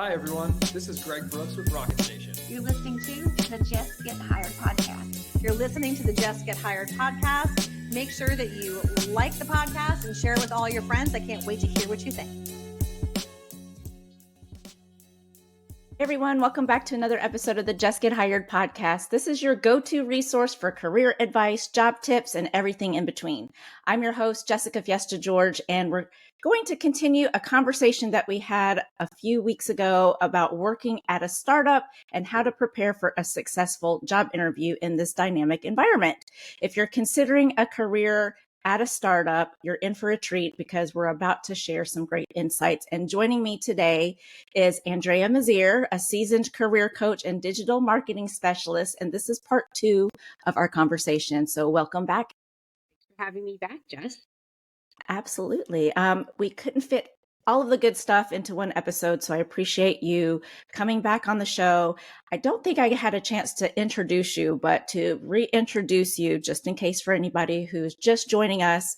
Hi, everyone. This is Greg Brooks with Rocket Station. You're listening to the Jess Get Hired Podcast. You're listening to the Jess Get Hired Podcast. Make sure that you like the podcast and share it with all your friends. I can't wait to hear what you think. Hey everyone, welcome back to another episode of the Jess Get Hired Podcast. This is your go-to resource for career advice, job tips, and everything in between. I'm your host, Fiesta George, and we're going to continue a conversation that we had a few weeks ago about working at a startup and how to prepare for a successful job interview in this dynamic environment. If you're considering a career at a startup, you're in for a treat because we're about to share some great insights. And joining me today is Andrea Misir, a seasoned career coach and digital marketing specialist. And this is part 2 of our conversation. So welcome back. Thanks for having me back, Jess. Absolutely. We couldn't fit all of the good stuff into one episode, so I appreciate you coming back on the show. I don't think I had a chance to introduce you, but to reintroduce you, just in case for anybody who's just joining us,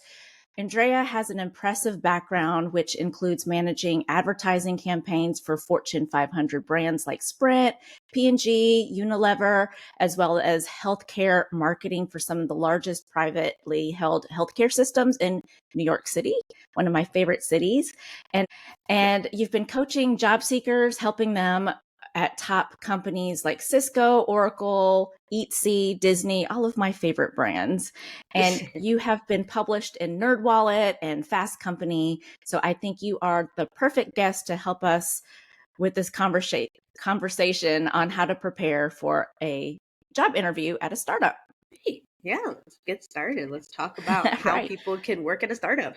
Andrea has an impressive background, which includes managing advertising campaigns for Fortune 500 brands like Sprint, P&G, Unilever, as well as healthcare marketing for some of the largest privately held healthcare systems in New York City, one of my favorite cities. And you've been coaching job seekers, helping them at top companies like Cisco, Oracle, Etsy, Disney, all of my favorite brands. And you have been published in NerdWallet and Fast Company. So I think you are the perfect guest to help us with this conversation on how to prepare for a job interview at a startup. Yeah, let's get started. Let's talk about how people can work at a startup.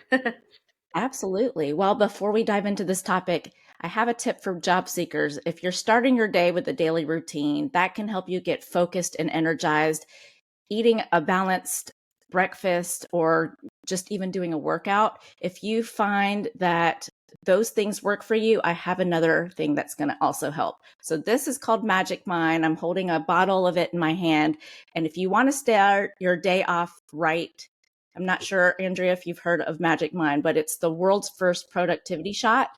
Absolutely. Well, before we dive into this topic, I have a tip for job seekers. If you're starting your day with a daily routine, that can help you get focused and energized. Eating a balanced breakfast or just even doing a workout. If you find that those things work for you, I have another thing that's going to also help. So this is called Magic Mind. I'm holding a bottle of it in my hand. And if you want to start your day off right, I'm not sure, Andrea, if you've heard of Magic Mind, but it's the world's first productivity shot.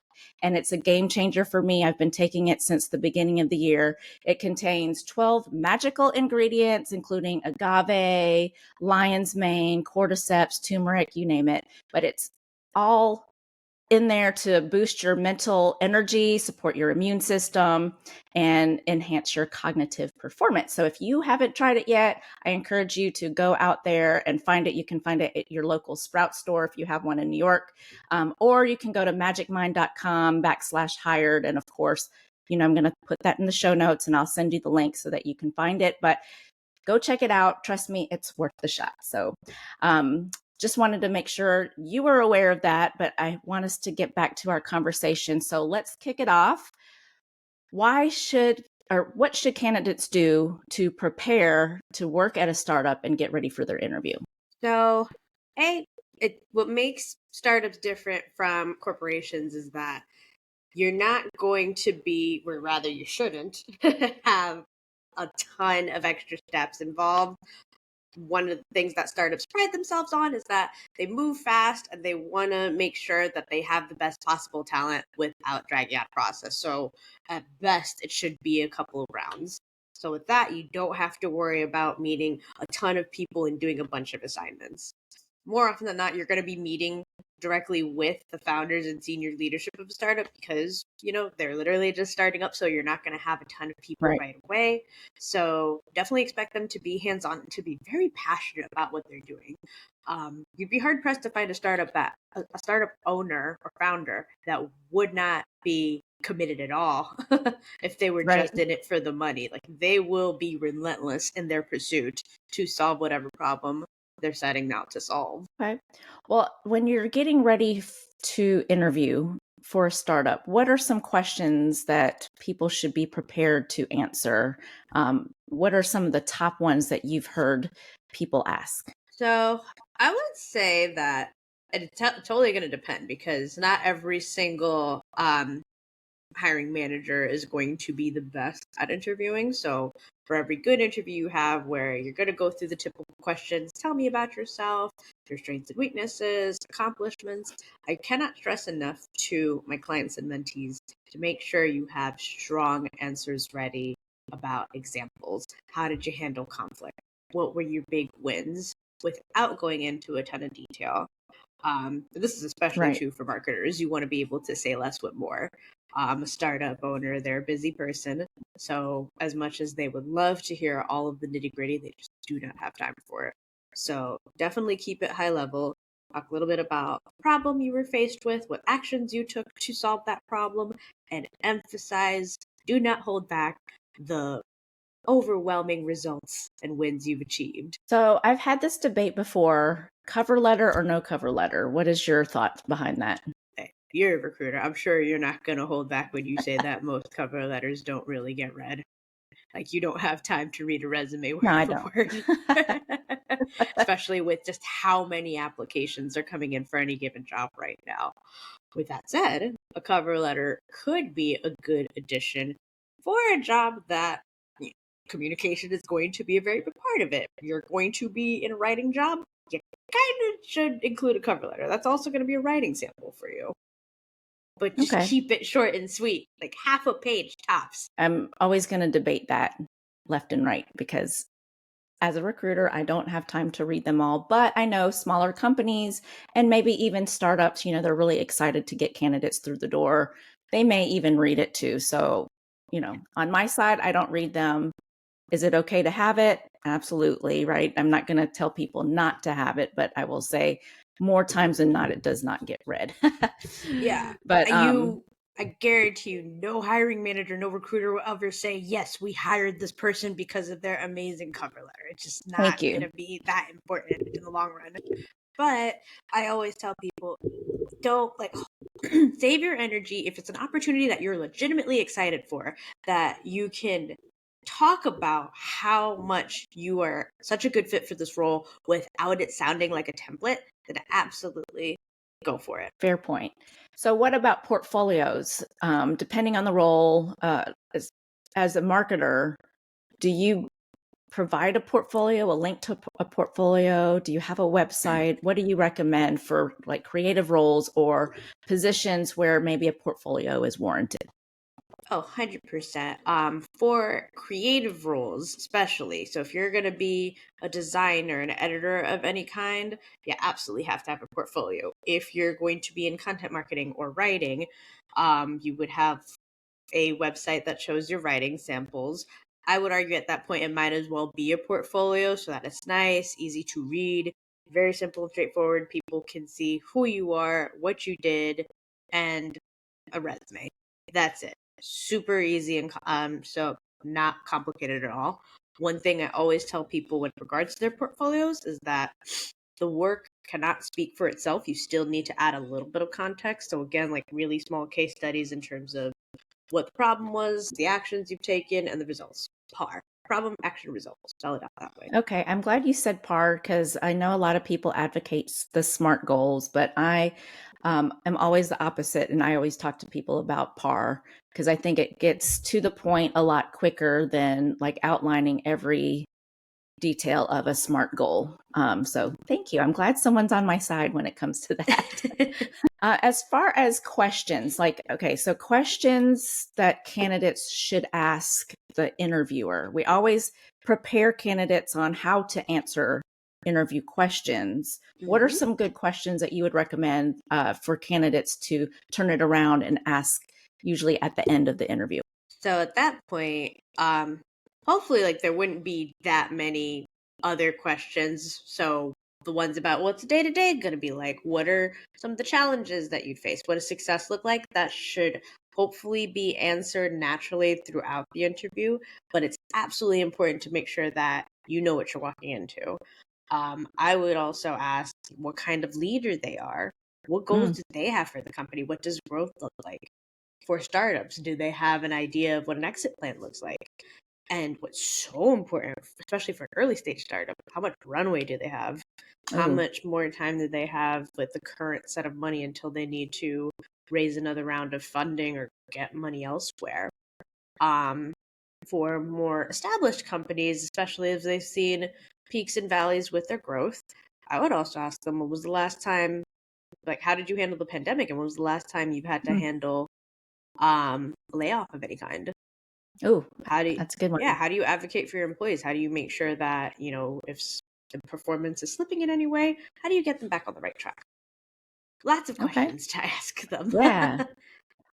And it's a game changer for me. I've been taking it since the beginning of the year. It contains 12 magical ingredients, including agave, lion's mane, cordyceps, turmeric, you name it. But it's all in there to boost your mental energy, support your immune system, and enhance your cognitive performance. So if you haven't tried it yet, I encourage you to go out there and find it. You can find it at your local Sprout store if you have one in New York, or you can go to magicmind.com/hired. And of course, I'm going to put that in the show notes and I'll send you the link so that you can find it. But go check it out. Trust me, it's worth the shot. So, just wanted to make sure you were aware of that, but I want us to get back to our conversation. So let's kick it off. What should candidates do to prepare to work at a startup and get ready for their interview? So, what makes startups different from corporations is that you're not going to be, or rather you shouldn't, have a ton of extra steps involved. One of the things that startups pride themselves on is that they move fast and they want to make sure that they have the best possible talent without dragging out process. So at best, it should be a couple of rounds. So with that, you don't have to worry about meeting a ton of people and doing a bunch of assignments. More often than not, you're going to be meeting directly with the founders and senior leadership of a startup because, they're literally just starting up. So you're not going to have a ton of people right away. So definitely expect them to be hands-on, to be very passionate about what they're doing. You'd be hard pressed to find a startup owner or founder that would not be committed at all if they were just in it for the money. Like they will be relentless in their pursuit to solve whatever problem they're setting out to solve. Okay. Well, when you're getting ready to interview for a startup, what are some questions that people should be prepared to answer? What are some of the top ones that you've heard people ask? So I would say that it's totally going to depend because not every single hiring manager is going to be the best at interviewing. So for every good interview you have where you're going to go through the typical questions, tell me about yourself, your strengths and weaknesses, accomplishments. I cannot stress enough to my clients and mentees to make sure you have strong answers ready about examples. How did you handle conflict? What were your big wins without going into a ton of detail? This is especially true for marketers. You want to be able to say less with more. A startup owner, they're a busy person. So as much as they would love to hear all of the nitty gritty, they just do not have time for it. So definitely keep it high level. Talk a little bit about the problem you were faced with, what actions you took to solve that problem, and emphasize, do not hold back the overwhelming results and wins you've achieved. So I've had this debate before, cover letter or no cover letter. What is your thought behind that? Hey, you're a recruiter. I'm sure you're not going to hold back when you say that most cover letters don't really get read. Like you don't have time to read a resume word No, I for don't. word. Especially with just how many applications are coming in for any given job right now. With that said, a cover letter could be a good addition for a job that communication is going to be a very big part of it. You're going to be in a writing job, you kind of should include a cover letter. That's also going to be a writing sample for you. But just keep it short and sweet, like half a page tops. I'm always going to debate that left and right because as a recruiter, I don't have time to read them all, but I know smaller companies and maybe even startups, they're really excited to get candidates through the door. They may even read it too. So, on my side, I don't read them. Is it okay to have it? Absolutely, right? I'm not going to tell people not to have it, but I will say more times than not, it does not get read. Yeah. But I guarantee you, no hiring manager, no recruiter will ever say, yes, we hired this person because of their amazing cover letter. It's just not going to be that important in the long run. But I always tell people, don't save your energy if it's an opportunity that you're legitimately excited for, that you can talk about how much you are such a good fit for this role without it sounding like a template, then absolutely go for it. Fair point. So what about portfolios? Depending on the role, as a marketer, do you provide a portfolio, a link to a portfolio? Do you have a website? What do you recommend for like creative roles or positions where maybe a portfolio is warranted? Oh, 100%. For creative roles, especially. So if you're going to be a designer, an editor of any kind, you absolutely have to have a portfolio. If you're going to be in content marketing or writing, you would have a website that shows your writing samples. I would argue at that point it might as well be a portfolio so that it's nice, easy to read, very simple and straightforward. People can see who you are, what you did, and a resume. That's it. Super easy and so not complicated at all. One thing I always tell people with regards to their portfolios is that the work cannot speak for itself. You still need to add a little bit of context. So again, like really small case studies in terms of what the problem was, the actions you've taken, and the results. PAR. Problem, action, results. Spell it out that way. Okay. I'm glad you said PAR because I know a lot of people advocate the SMART goals, but I am always the opposite. And I always talk to people about PAR because I think it gets to the point a lot quicker than like outlining every detail of a SMART goal. So thank you. I'm glad someone's on my side when it comes to that. As far as questions, so questions that candidates should ask the interviewer. We always prepare candidates on how to answer interview questions. What are some good questions that you would recommend for candidates to turn it around and ask usually at the end of the interview? So at that point, hopefully there wouldn't be that many other questions. So the ones about what's day to day going to be like, what are some of the challenges that you'd face? What does success look like? That should hopefully be answered naturally throughout the interview. But it's absolutely important to make sure that you know what you're walking into. I would also ask what kind of leader they are. What goals do they have for the company? What does growth look like? For startups, do they have an idea of what an exit plan looks like? And what's so important, especially for an early stage startup, how much runway do they have? How much more time do they have with the current set of money until they need to raise another round of funding or get money elsewhere. For more established companies, especially as they've seen peaks and valleys with their growth, I would also ask them, what was the last time, like, how did you handle the pandemic? And when was the last time you've had to handle layoff of any kind? Oh, How do you, that's a good one. yeah, how do you advocate for your employees? How do you make sure that, if the performance is slipping in any way, how do you get them back on the right track? Lots of Okay. questions to ask them. Yeah.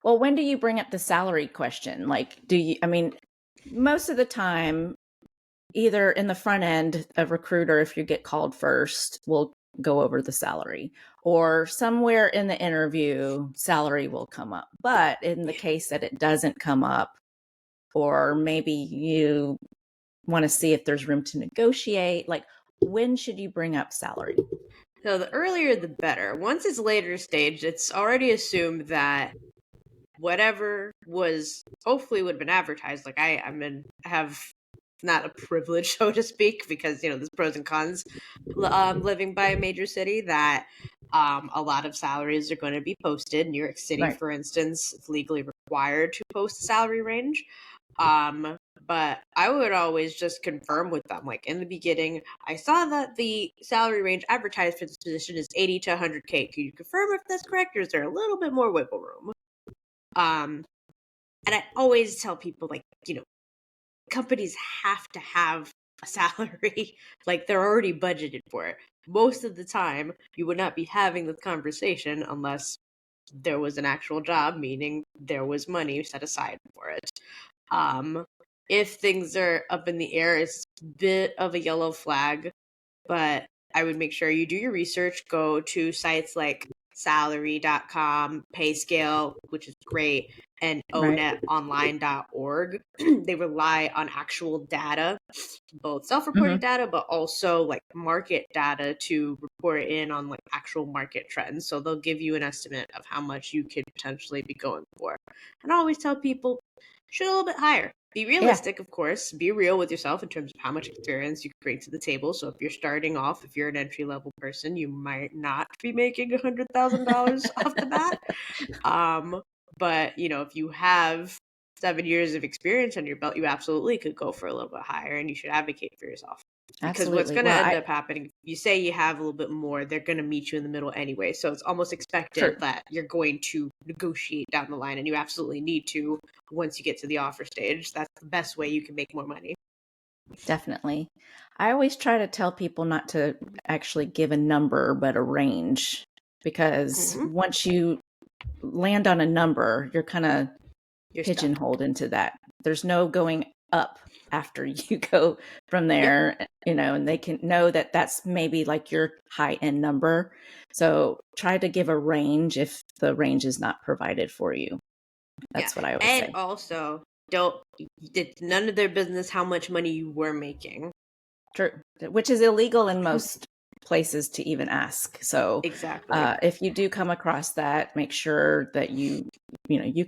Well, when do you bring up the salary question? Like, most of the time, either in the front end, a recruiter, if you get called first, will go over the salary, or somewhere in the interview, salary will come up. But in the case that it doesn't come up, or maybe you want to see if there's room to negotiate, like, when should you bring up salary? So the earlier the better. Once it's later stage, it's already assumed that whatever was hopefully would have been advertised. Like I have not a privilege, so to speak, because there's pros and cons living by a major city, that a lot of salaries are going to be posted. New York City, Right. for instance, is legally required to post a salary range. But I would always just confirm with them, like in the beginning, I saw that the salary range advertised for this position is 80 to 100K. Can you confirm if that's correct, or is there a little bit more wiggle room? And I always tell people, like, companies have to have a salary. Like, they're already budgeted for it. Most of the time, you would not be having this conversation unless there was an actual job, meaning there was money set aside for it. If things are up in the air, it's a bit of a yellow flag, but I would make sure you do your research. Go to sites like salary.com, PayScale, which is great, and Right. ownetonline.org. They rely on actual data, both self-reported Mhm. data, but also like market data to report in on like actual market trends. So they'll give you an estimate of how much you could potentially be going for. And I always tell people, shoot a little bit higher. Be realistic, of course. Be real with yourself in terms of how much experience you can bring to the table. So if you're starting off, if you're an entry-level person, you might not be making $100,000 off the bat. But if you have 7 years of experience under your belt, you absolutely could go for a little bit higher, and you should advocate for yourself. Because what's Absolutely. going to Well, end up happening, you say you have a little bit more, they're going to meet you in the middle anyway. So it's almost expected True. that you're going to negotiate down the line, and you absolutely need to once you get to the offer stage. That's the best way you can make more money. Definitely. I always try to tell people not to actually give a number, but a range, because Mhm. once you land on a number, you're kind of You're stuck. pigeonholed into that. There's no going up after you go from there, and they can know that that's maybe like your high end number. So try to give a range if the range is not provided for you. That's what I always And say. also, it's none of their business how much money you were making. True. Which is illegal in most places to even ask. So Exactly. if you do come across that, make sure that you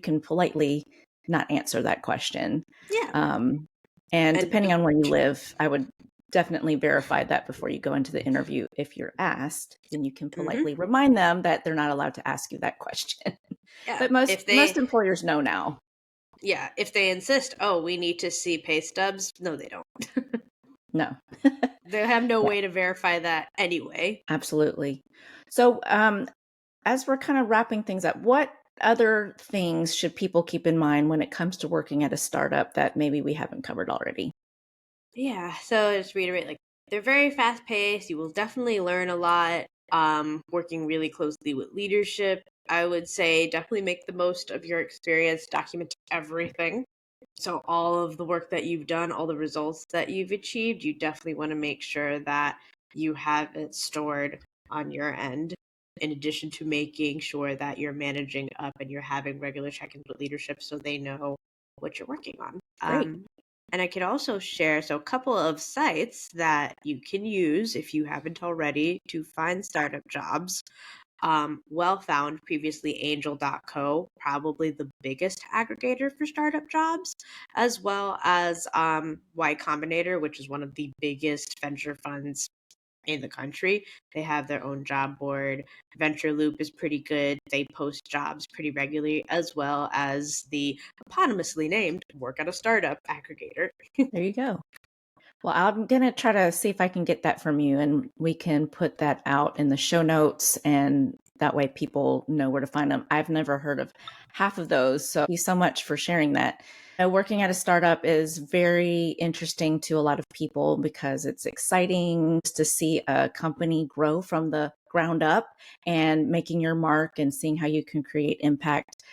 can politely not answer that question. Yeah. And And depending on where you live, I would definitely verify that before you go into the interview. If you're asked, then you can politely remind them that they're not allowed to ask you that question. yeah, But most employers know now. yeah, if they insist, oh, we need to see pay stubs. No, they don't. No. They have no Yeah, way to verify that anyway. absolutely. So as we're kind of wrapping things up, what other things should people keep in mind when it comes to working at a startup that maybe we haven't covered already? Yeah, so just reiterate, like, they're very fast paced. You will definitely learn a lot. Working really closely with leadership. I would say definitely make the most of your experience, document everything. So all of the work that you've done, all the results that you've achieved, you definitely want to make sure that you have it stored on your end, in addition to making sure that you're managing up and you're having regular check-ins with leadership so they know what you're working on. Great. And I could also share a couple of sites that you can use if you haven't already to find startup jobs. Well Found, previously Angel.co, probably the biggest aggregator for startup jobs, as well as Y Combinator, which is one of the biggest venture funds in the country. They have their own job board. Venture Loop is pretty good. They post jobs pretty regularly, as well as the eponymously named Work at a Startup aggregator. There you go. Well, I'm going to try to see if I can get that from you, and we can put that out in the show notes, and that way people know where to find them. I've never heard of half of those. So thank you so much for sharing that. Working at a startup is very interesting to a lot of people because it's exciting to see a company grow from the ground up and making your mark and seeing how you can create impact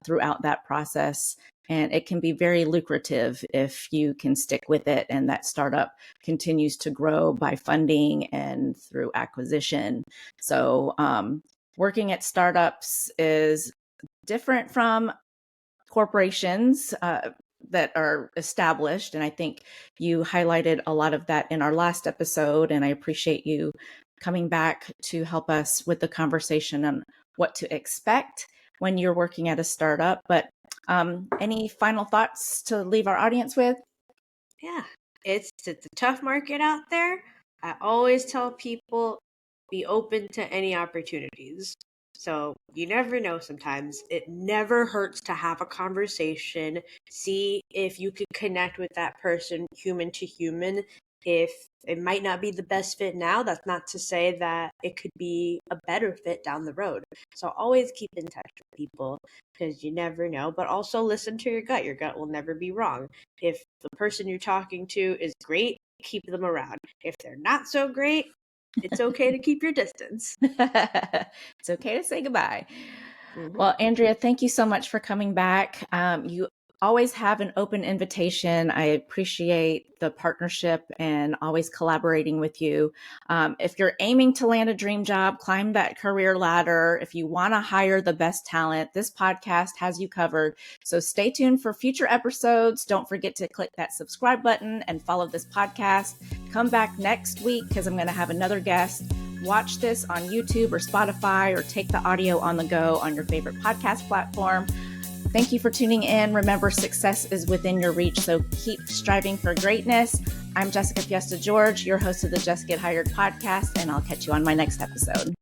throughout that process. And it can be very lucrative if you can stick with it and that startup continues to grow by funding and through acquisition. So working at startups is different from corporations that are established. And I think you highlighted a lot of that in our last episode. And I appreciate you coming back to help us with the conversation on what to expect when you're working at a startup. But any final thoughts to leave our audience with? Yeah, it's a tough market out there. I always tell people, be open to any opportunities. So you never know sometimes. It never hurts to have a conversation, see if you could connect with that person human to human. If it might not be the best fit now, that's not to say that it could be a better fit down the road. So always keep in touch with people because you never know, but also listen to your gut. Your gut will never be wrong. If the person you're talking to is great, keep them around. If they're not so great, it's okay to keep your distance. It's okay to say goodbye. Mm-hmm. Well, Andrea, thank you so much for coming back. You always have an open invitation. I appreciate the partnership and always collaborating with you. If you're aiming to land a dream job, climb that career ladder. If you want to hire the best talent, this podcast has you covered. So stay tuned for future episodes. Don't forget to click that subscribe button and follow this podcast. Come back next week because I'm going to have another guest. Watch this on YouTube or Spotify or take the audio on the go on your favorite podcast platform. Thank you for tuning in. Remember, success is within your reach, so keep striving for greatness. I'm Jessica Fiesta George, your host of the Jess Get Hired podcast, and I'll catch you on my next episode.